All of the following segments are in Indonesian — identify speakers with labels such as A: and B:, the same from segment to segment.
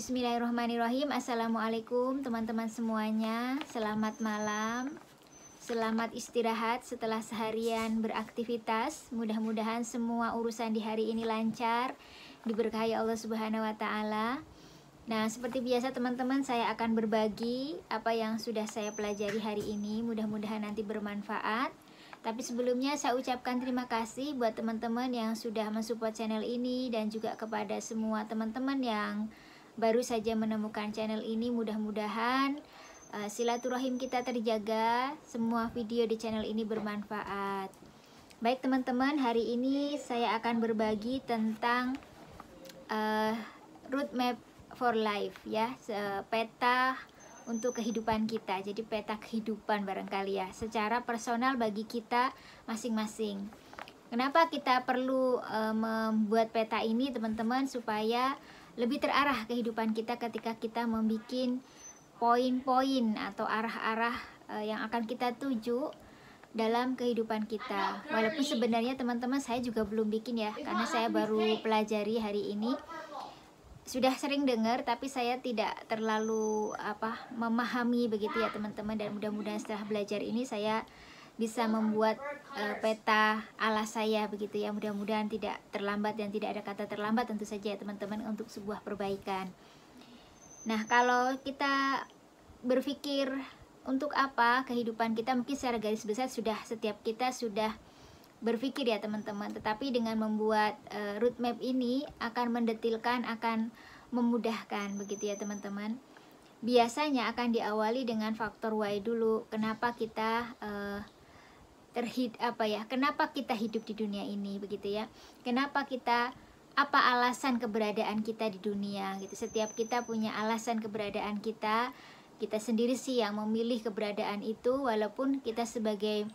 A: Bismillahirrahmanirrahim. Assalamualaikum teman-teman semuanya. Selamat malam. Selamat istirahat setelah seharian beraktivitas. Mudah-mudahan semua urusan di hari ini lancar, diberkahi Allah Subhanahu wa taala. Nah, seperti biasa teman-teman, saya akan berbagi apa yang sudah saya pelajari hari ini. Mudah-mudahan nanti bermanfaat. Tapi sebelumnya saya ucapkan terima kasih buat teman-teman yang sudah mensupport channel ini, dan juga kepada semua teman-teman yang baru saja menemukan channel ini. Mudah-mudahan silaturahim kita terjaga, semua video di channel ini bermanfaat. Baik teman-teman, hari ini saya akan berbagi tentang roadmap for life ya, peta untuk kehidupan kita. Jadi peta kehidupan barangkali ya, secara personal bagi kita masing-masing. Kenapa kita perlu membuat peta ini teman-teman? Supaya lebih terarah kehidupan kita ketika kita membuat poin-poin atau arah-arah yang akan kita tuju dalam kehidupan kita. Walaupun sebenarnya teman-teman saya juga belum bikin ya, karena saya baru pelajari hari ini. Sudah sering dengar tapi saya tidak terlalu memahami begitu ya teman-teman, dan mudah-mudahan setelah belajar ini saya bisa membuat peta ala saya begitu ya. Mudah-mudahan tidak terlambat, dan tidak ada kata terlambat tentu saja ya teman-teman untuk sebuah perbaikan. Nah, kalau kita berpikir untuk apa kehidupan kita, mungkin secara garis besar setiap kita sudah berpikir ya teman-teman. Tetapi dengan membuat roadmap ini akan mendetilkan, akan memudahkan begitu ya teman-teman. Biasanya akan diawali dengan faktor why dulu. Kenapa kita kenapa kita hidup di dunia ini begitu ya? Kenapa kita, apa alasan keberadaan kita di dunia gitu? Setiap kita punya alasan keberadaan kita. Kita sendiri sih yang memilih keberadaan itu, walaupun kita sebagai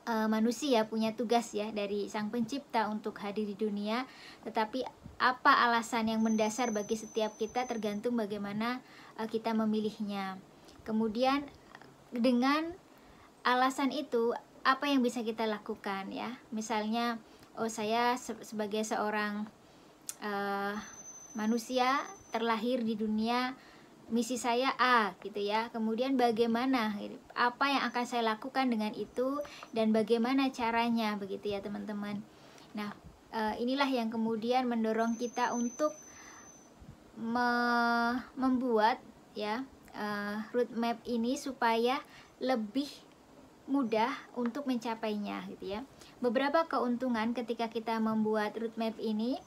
A: manusia punya tugas ya dari Sang Pencipta untuk hadir di dunia. Tetapi apa alasan yang mendasar bagi setiap kita tergantung bagaimana kita memilihnya. Kemudian dengan alasan itu apa yang bisa kita lakukan ya? Misalnya, saya sebagai seorang manusia terlahir di dunia, misi saya A gitu ya. Kemudian bagaimana, apa yang akan saya lakukan dengan itu, dan bagaimana caranya begitu ya teman-teman. Nah, inilah yang kemudian mendorong kita untuk membuat ya roadmap ini supaya lebih mudah untuk mencapainya gitu ya. Beberapa keuntungan ketika kita membuat roadmap ini,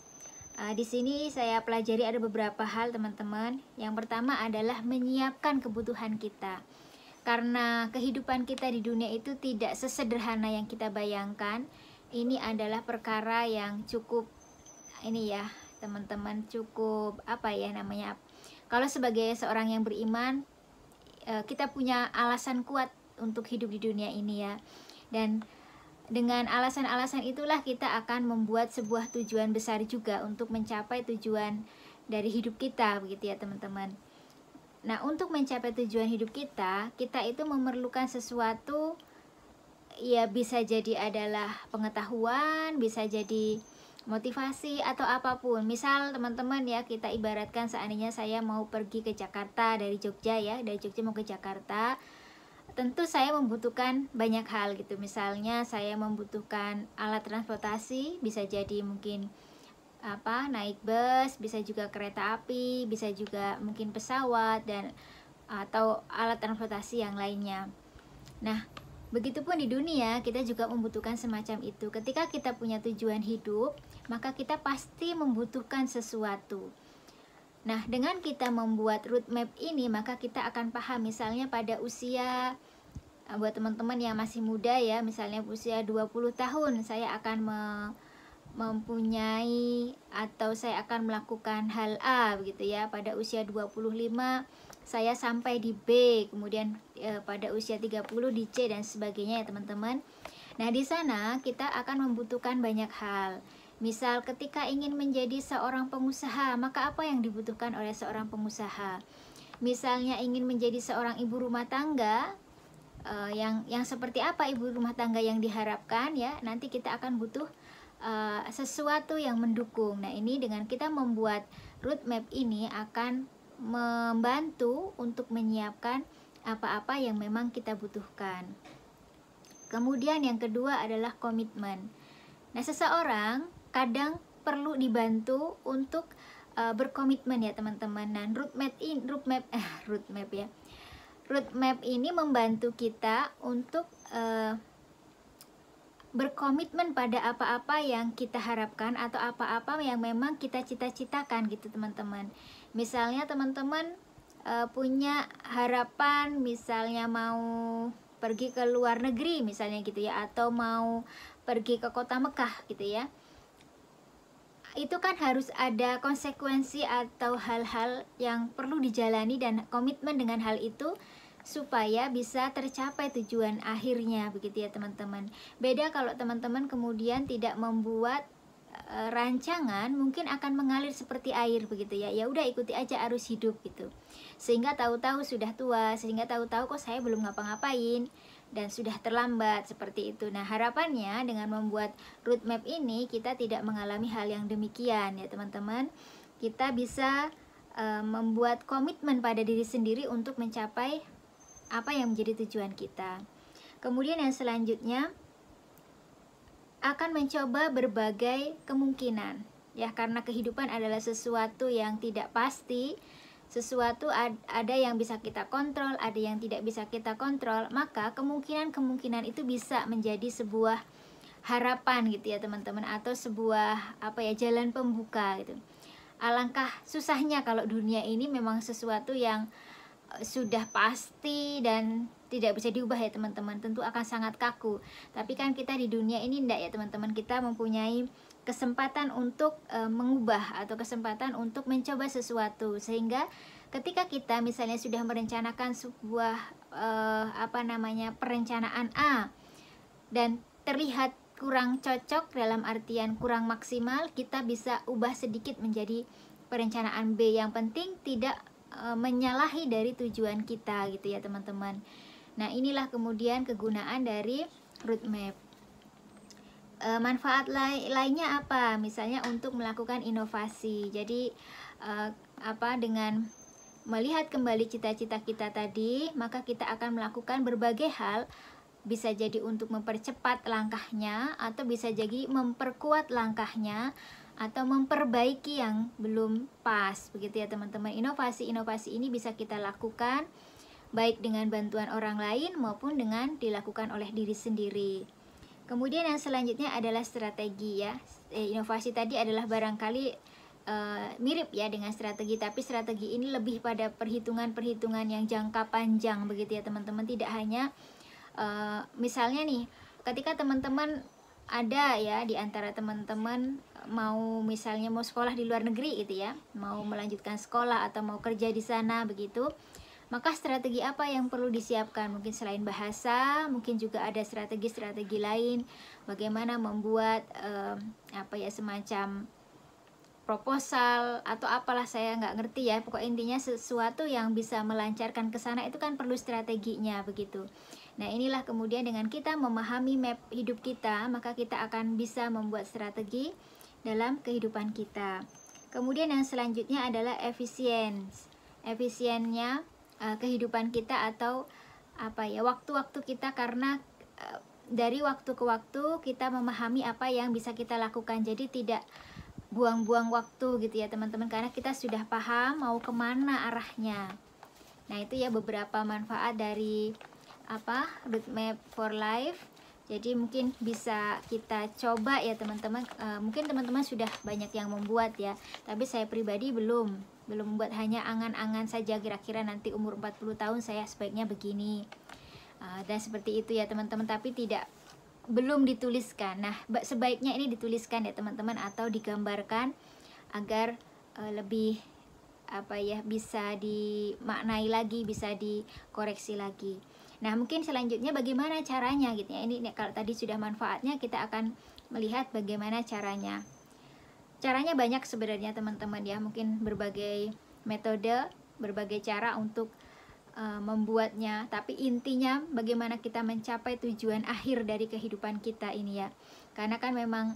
A: di sini saya pelajari ada beberapa hal teman-teman. Yang pertama adalah menyiapkan kebutuhan kita. Karena kehidupan kita di dunia itu tidak sesederhana yang kita bayangkan. Ini adalah perkara yang cukup teman-teman, cukup kalau sebagai seorang yang beriman, kita punya alasan kuat untuk hidup di dunia ini ya. Dan dengan alasan-alasan itulah kita akan membuat sebuah tujuan besar juga untuk mencapai tujuan dari hidup kita begitu ya teman-teman. Nah, untuk mencapai tujuan hidup kita itu memerlukan sesuatu ya, bisa jadi adalah pengetahuan, bisa jadi motivasi atau apapun. Misal teman-teman ya, kita ibaratkan seandainya saya mau pergi ke Jakarta dari Jogja ya, dari Jogja mau ke Jakarta. Tentu saya membutuhkan banyak hal gitu. Misalnya saya membutuhkan alat transportasi, bisa jadi mungkin naik bus, bisa juga kereta api, bisa juga mungkin pesawat, dan atau alat transportasi yang lainnya. Nah, begitupun di dunia kita juga membutuhkan semacam itu. Ketika kita punya tujuan hidup, maka kita pasti membutuhkan sesuatu. Nah, dengan kita membuat roadmap ini, maka kita akan paham. Misalnya pada usia, buat teman-teman yang masih muda ya, misalnya usia 20 tahun, saya akan mempunyai atau saya akan melakukan hal A begitu ya. Pada usia 25 saya sampai di B, kemudian pada usia 30 di C, dan sebagainya ya teman-teman. Nah, di sana kita akan membutuhkan banyak hal. Misal ketika ingin menjadi seorang pengusaha, maka apa yang dibutuhkan oleh seorang pengusaha? Misalnya ingin menjadi seorang ibu rumah tangga, yang seperti apa ibu rumah tangga yang diharapkan ya, nanti kita akan butuh sesuatu yang mendukung. Nah, ini dengan kita membuat roadmap ini akan membantu untuk menyiapkan apa-apa yang memang kita butuhkan. Kemudian yang kedua adalah komitmen. Nah, seseorang kadang perlu dibantu untuk berkomitmen ya teman-teman. Nah, roadmap ini membantu kita untuk berkomitmen pada apa-apa yang kita harapkan atau apa-apa yang memang kita cita-citakan gitu teman-teman. Misalnya teman-teman punya harapan, misalnya mau pergi ke luar negeri misalnya gitu ya, atau mau pergi ke kota Mekah gitu ya. Itu kan harus ada konsekuensi atau hal-hal yang perlu dijalani dan komitmen dengan hal itu supaya bisa tercapai tujuan akhirnya begitu ya teman-teman. Beda kalau teman-teman kemudian tidak membuat rancangan, mungkin akan mengalir seperti air begitu ya. Ya udah ikuti aja arus hidup gitu. Sehingga tahu-tahu sudah tua, sehingga tahu-tahu kok saya belum ngapa-ngapain dan sudah terlambat seperti itu. Nah, harapannya dengan membuat roadmap ini kita tidak mengalami hal yang demikian ya teman-teman. Kita bisa membuat komitmen pada diri sendiri untuk mencapai apa yang menjadi tujuan kita. Kemudian yang selanjutnya akan mencoba berbagai kemungkinan ya, karena kehidupan adalah sesuatu yang tidak pasti, sesuatu ada yang bisa kita kontrol, ada yang tidak bisa kita kontrol, maka kemungkinan itu bisa menjadi sebuah harapan gitu ya teman-teman, atau sebuah jalan pembuka gitu. Alangkah susahnya kalau dunia ini memang sesuatu yang sudah pasti dan tidak bisa diubah ya teman-teman, tentu akan sangat kaku. Tapi kan kita di dunia ini enggak ya teman-teman, kita mempunyai kesempatan untuk mengubah atau kesempatan untuk mencoba sesuatu, sehingga ketika kita misalnya sudah merencanakan sebuah perencanaan A dan terlihat kurang cocok dalam artian kurang maksimal, kita bisa ubah sedikit menjadi perencanaan B. Yang penting tidak menyalahi dari tujuan kita gitu ya teman-teman. Nah, inilah kemudian kegunaan dari roadmap. Manfaat lainnya apa? Misalnya untuk melakukan inovasi. Jadi dengan melihat kembali cita-cita kita tadi, maka kita akan melakukan berbagai hal. Bisa jadi untuk mempercepat langkahnya, atau bisa jadi memperkuat langkahnya, atau memperbaiki yang belum pas begitu ya teman-teman. Inovasi ini bisa kita lakukan baik dengan bantuan orang lain maupun dengan dilakukan oleh diri sendiri. Kemudian yang selanjutnya adalah strategi ya. Inovasi tadi adalah barangkali mirip ya dengan strategi, tapi strategi ini lebih pada perhitungan-perhitungan yang jangka panjang begitu ya teman-teman. Tidak hanya misalnya nih, ketika teman-teman ada ya di antara teman-teman mau sekolah di luar negeri gitu ya, mau melanjutkan sekolah atau mau kerja di sana begitu, maka strategi apa yang perlu disiapkan? Mungkin selain bahasa, mungkin juga ada strategi-strategi lain, bagaimana membuat semacam proposal atau apalah, saya nggak ngerti ya, pokok intinya sesuatu yang bisa melancarkan ke sana itu kan perlu strateginya begitu. Nah, inilah kemudian dengan kita memahami map hidup kita, maka kita akan bisa membuat strategi dalam kehidupan kita. Kemudian yang selanjutnya adalah efisiennya kehidupan kita, atau waktu-waktu kita, karena dari waktu ke waktu kita memahami apa yang bisa kita lakukan, jadi tidak buang-buang waktu gitu ya teman-teman, karena kita sudah paham mau kemana arahnya. Nah, itu ya beberapa manfaat dari roadmap for life. Jadi mungkin bisa kita coba ya teman-teman. Mungkin teman-teman sudah banyak yang membuat ya, tapi saya pribadi belum membuat, hanya angan-angan saja, kira-kira nanti umur 40 tahun saya sebaiknya begini dan seperti itu ya teman-teman, tapi belum dituliskan. Nah, sebaiknya ini dituliskan ya teman-teman, atau digambarkan agar lebih bisa dimaknai lagi, bisa dikoreksi lagi. Nah, mungkin selanjutnya bagaimana caranya gitu ya. Ini kalau tadi sudah manfaatnya, kita akan melihat bagaimana caranya. Caranya banyak sebenarnya teman-teman ya, mungkin berbagai metode, berbagai cara untuk membuatnya, tapi intinya bagaimana kita mencapai tujuan akhir dari kehidupan kita ini ya. Karena kan memang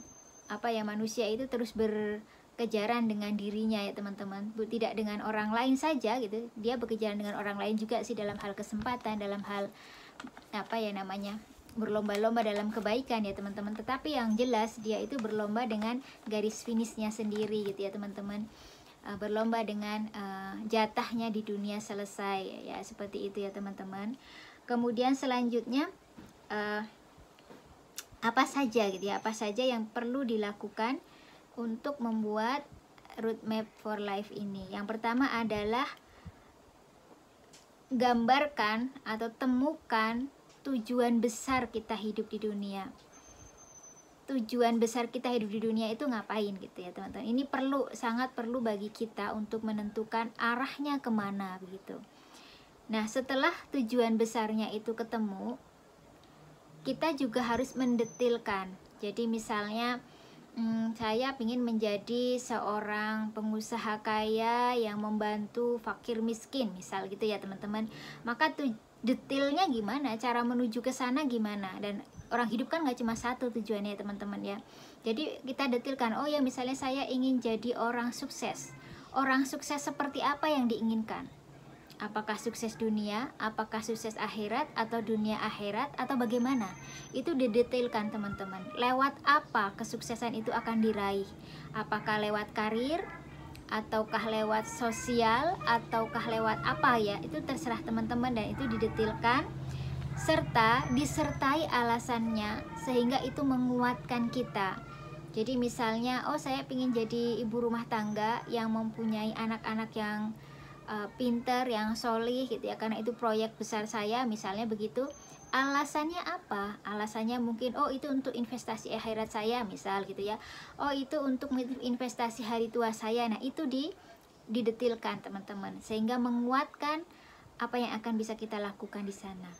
A: manusia itu terus berkejaran dengan dirinya ya teman-teman, tidak dengan orang lain saja gitu. Dia berkejaran dengan orang lain juga sih, dalam hal kesempatan, dalam hal berlomba-lomba dalam kebaikan ya teman-teman. Tetapi yang jelas dia itu berlomba dengan garis finishnya sendiri gitu ya teman-teman. Berlomba dengan jatahnya di dunia selesai ya, seperti itu ya teman-teman. Kemudian selanjutnya apa saja gitu ya, apa saja yang perlu dilakukan untuk membuat roadmap for life ini. Yang pertama adalah gambarkan atau temukan tujuan besar kita hidup di dunia. Tujuan besar kita hidup di dunia itu ngapain gitu ya teman-teman. Ini sangat perlu bagi kita untuk menentukan arahnya kemana begitu. Nah, setelah tujuan besarnya itu ketemu, kita juga harus mendetilkan. Jadi misalnya saya ingin menjadi seorang pengusaha kaya yang membantu fakir miskin, misal gitu ya teman-teman. Maka detailnya gimana, cara menuju ke sana gimana, dan orang hidup kan nggak cuma satu tujuannya teman-teman ya. Jadi kita detilkan, oh ya misalnya saya ingin jadi orang sukses. Orang sukses seperti apa yang diinginkan? Apakah sukses dunia, apakah sukses akhirat, atau dunia akhirat, atau bagaimana? Itu didetailkan teman-teman. Lewat apa kesuksesan itu akan diraih? Apakah lewat karir, ataukah lewat sosial, ataukah lewat apa ya? Itu terserah teman-teman, dan itu didetilkan serta disertai alasannya sehingga itu menguatkan kita. Jadi misalnya, oh saya ingin jadi ibu rumah tangga yang mempunyai anak-anak yang pinter, yang solih gitu ya, karena itu proyek besar saya, misalnya begitu. Alasannya apa? Alasannya mungkin, oh itu untuk investasi akhirat saya, misal gitu ya. Oh itu untuk investasi hari tua saya. Nah itu didetilkan teman-teman, sehingga menguatkan apa yang akan bisa kita lakukan di sana.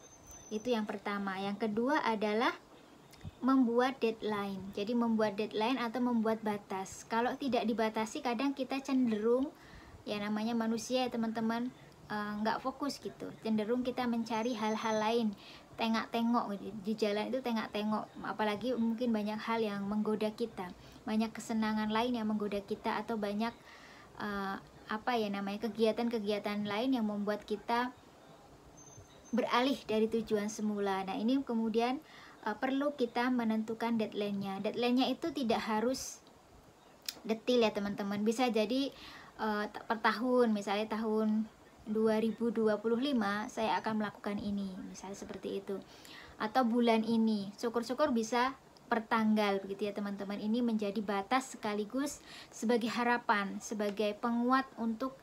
A: Itu yang pertama. Yang kedua adalah membuat deadline. Jadi membuat deadline atau membuat batas. Kalau tidak dibatasi, kadang kita cenderung, ya namanya manusia ya teman-teman, nggak fokus gitu. Cenderung kita mencari hal-hal lain, tengok-tengok di jalan itu, tengok-tengok. Apalagi mungkin banyak hal yang menggoda kita, banyak kesenangan lain yang menggoda kita, atau banyak kegiatan-kegiatan lain yang membuat kita beralih dari tujuan semula. Nah ini kemudian perlu kita menentukan deadline-nya. Deadline-nya itu tidak harus detil ya teman-teman. Bisa jadi per tahun, misalnya tahun 2025 saya akan melakukan ini, misalnya seperti itu. Atau bulan ini, syukur-syukur bisa per tanggal begitu ya teman-teman. Ini menjadi batas sekaligus sebagai harapan, sebagai penguat untuk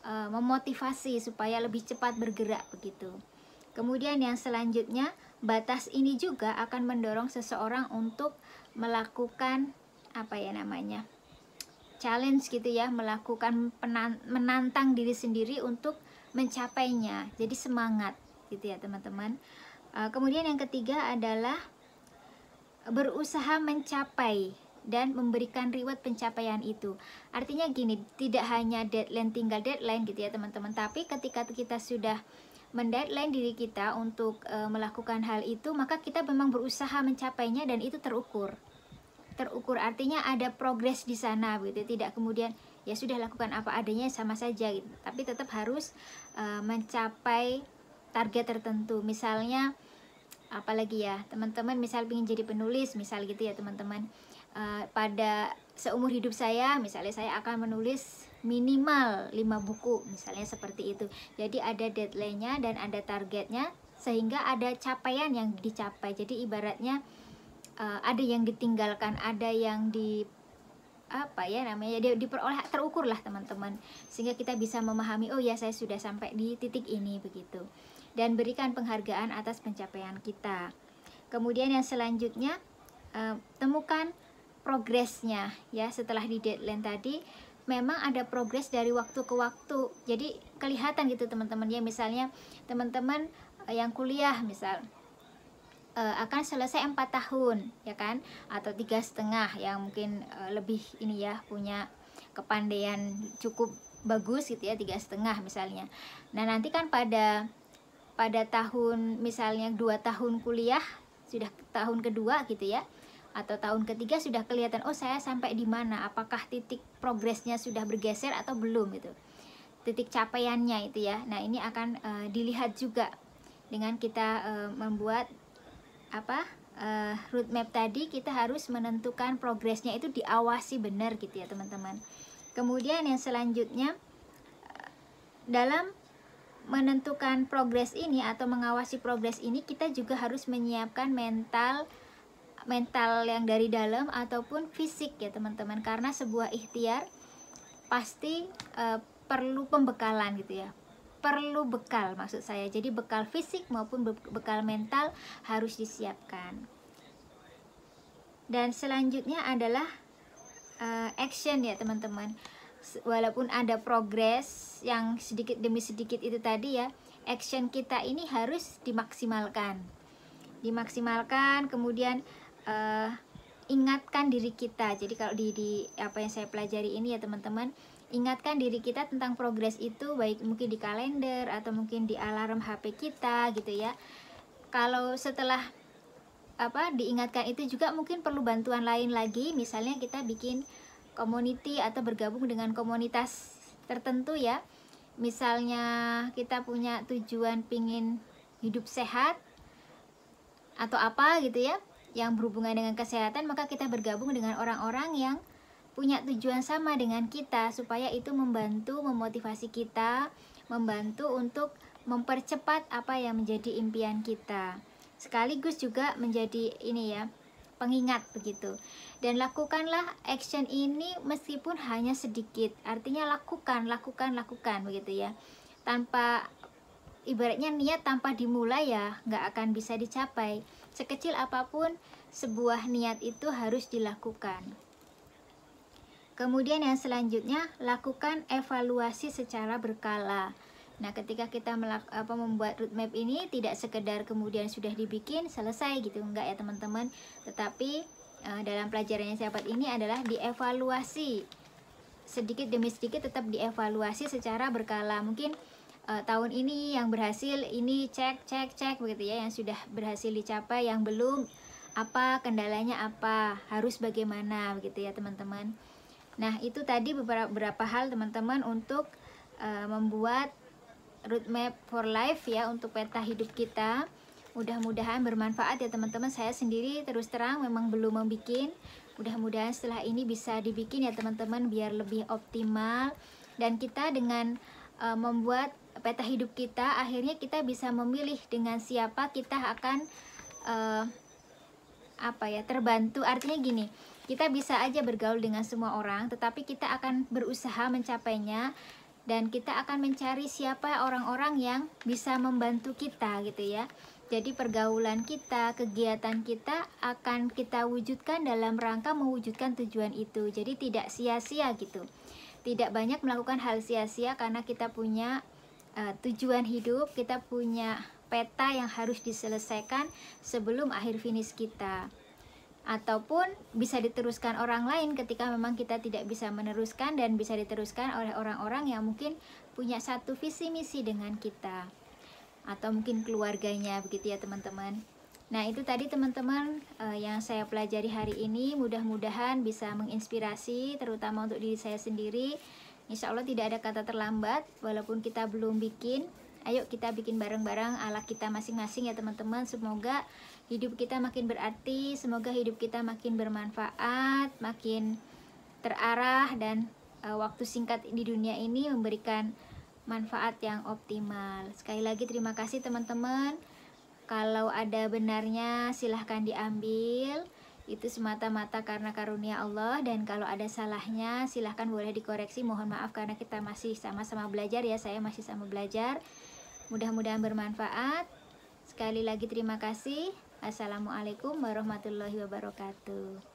A: memotivasi supaya lebih cepat bergerak begitu. Kemudian yang selanjutnya, batas ini juga akan mendorong seseorang untuk melakukan challenge gitu ya, melakukan menantang diri sendiri untuk mencapainya. Jadi semangat gitu ya teman-teman. Kemudian yang ketiga adalah berusaha mencapai dan memberikan reward pencapaian itu. Artinya gini, tidak hanya deadline, tinggal deadline gitu ya teman-teman, tapi ketika kita sudah mendeadline diri kita untuk melakukan hal itu, maka kita memang berusaha mencapainya, dan itu terukur. Artinya ada progres di sana gitu. Tidak kemudian ya sudah lakukan apa adanya sama saja gitu, tapi tetap harus mencapai target tertentu. Misalnya apalagi ya teman-teman, misal ingin jadi penulis misal gitu ya teman-teman, pada seumur hidup saya misalnya saya akan menulis minimal 5 buku misalnya seperti itu. Jadi ada deadline-nya dan ada targetnya, sehingga ada capaian yang dicapai. Jadi ibaratnya ada yang ditinggalkan, ada yang diperoleh, terukur lah teman-teman, sehingga kita bisa memahami, oh ya saya sudah sampai di titik ini begitu, dan berikan penghargaan atas pencapaian kita. Kemudian yang selanjutnya, temukan progresnya ya. Setelah di deadline tadi, memang ada progres dari waktu ke waktu, jadi kelihatan gitu teman-teman ya. Misalnya teman-teman yang kuliah misal akan selesai 4 tahun ya kan, atau 3,5 yang mungkin lebih ini ya, punya kepandaian cukup bagus gitu ya, 3,5 misalnya. Nah nanti kan pada tahun misalnya 2 tahun kuliah, sudah tahun kedua gitu ya, atau tahun ketiga sudah kelihatan, oh saya sampai di mana, apakah titik progresnya sudah bergeser atau belum gitu, titik capaiannya itu ya. Nah ini akan dilihat juga dengan kita membuat roadmap tadi. Kita harus menentukan progresnya itu diawasi benar gitu ya teman-teman. Kemudian yang selanjutnya, dalam menentukan progres ini atau mengawasi progres ini, kita juga harus menyiapkan mental yang dari dalam ataupun fisik ya teman-teman, karena sebuah ikhtiar pasti perlu pembekalan gitu ya, perlu bekal maksud saya. Jadi bekal fisik maupun bekal mental harus disiapkan. Dan selanjutnya adalah action ya teman-teman. Walaupun ada progres yang sedikit demi sedikit itu tadi ya, action kita ini harus dimaksimalkan. Kemudian ingatkan diri kita. Jadi kalau di apa yang saya pelajari ini ya teman-teman, ingatkan diri kita tentang progres itu, baik mungkin di kalender atau mungkin di alarm HP kita gitu ya. Kalau setelah diingatkan itu juga mungkin perlu bantuan lain lagi, misalnya kita bikin community atau bergabung dengan komunitas tertentu ya. Misalnya kita punya tujuan pingin hidup sehat atau apa gitu ya, yang berhubungan dengan kesehatan, maka kita bergabung dengan orang-orang yang punya tujuan sama dengan kita, supaya itu membantu memotivasi kita, membantu untuk mempercepat apa yang menjadi impian kita, sekaligus juga menjadi ini ya, pengingat begitu. Dan lakukanlah action ini meskipun hanya sedikit, artinya lakukan begitu ya. Tanpa, ibaratnya niat tanpa dimulai ya nggak akan bisa dicapai. Sekecil apapun sebuah niat itu harus dilakukan. Kemudian yang selanjutnya, lakukan evaluasi secara berkala. Nah ketika kita membuat roadmap ini, tidak sekedar kemudian sudah dibikin selesai gitu, enggak ya teman-teman. Tetapi dalam pelajaran yang saya dapat ini adalah dievaluasi sedikit demi sedikit, tetap dievaluasi secara berkala. Mungkin tahun ini yang berhasil ini cek begitu ya, yang sudah berhasil dicapai, yang belum apa kendalanya, apa harus bagaimana begitu ya teman-teman. Nah itu tadi beberapa hal teman-teman untuk membuat roadmap for life ya, untuk peta hidup kita. Mudah-mudahan bermanfaat ya teman-teman. Saya sendiri terus terang memang belum membuat, mudah-mudahan setelah ini bisa dibikin ya teman-teman, biar lebih optimal. Dan kita dengan membuat peta hidup kita, akhirnya kita bisa memilih dengan siapa kita akan terbantu. Artinya gini, kita bisa aja bergaul dengan semua orang, tetapi kita akan berusaha mencapainya, dan kita akan mencari siapa orang-orang yang bisa membantu kita gitu ya. Jadi pergaulan kita, kegiatan kita akan kita wujudkan dalam rangka mewujudkan tujuan itu. Jadi tidak sia-sia gitu, tidak banyak melakukan hal sia-sia, karena kita punya tujuan hidup, kita punya peta yang harus diselesaikan sebelum akhir finish kita. Ataupun bisa diteruskan orang lain ketika memang kita tidak bisa meneruskan, dan bisa diteruskan oleh orang-orang yang mungkin punya satu visi misi dengan kita, atau mungkin keluarganya begitu ya teman-teman. Nah itu tadi teman-teman yang saya pelajari hari ini. Mudah-mudahan bisa menginspirasi, terutama untuk diri saya sendiri. Insya Allah tidak ada kata terlambat, walaupun kita belum bikin. Ayo kita bikin bareng-bareng ala kita masing-masing ya teman-teman. Semoga hidup kita makin berarti, semoga hidup kita makin bermanfaat, makin terarah, dan waktu singkat di dunia ini memberikan manfaat yang optimal. Sekali lagi terima kasih teman-teman. Kalau ada benarnya silahkan diambil, itu semata-mata karena karunia Allah. Dan kalau ada salahnya silahkan boleh dikoreksi, mohon maaf karena kita masih sama-sama belajar ya, saya masih sama belajar. Mudah-mudahan bermanfaat. Sekali lagi terima kasih. Assalamualaikum warahmatullahi wabarakatuh.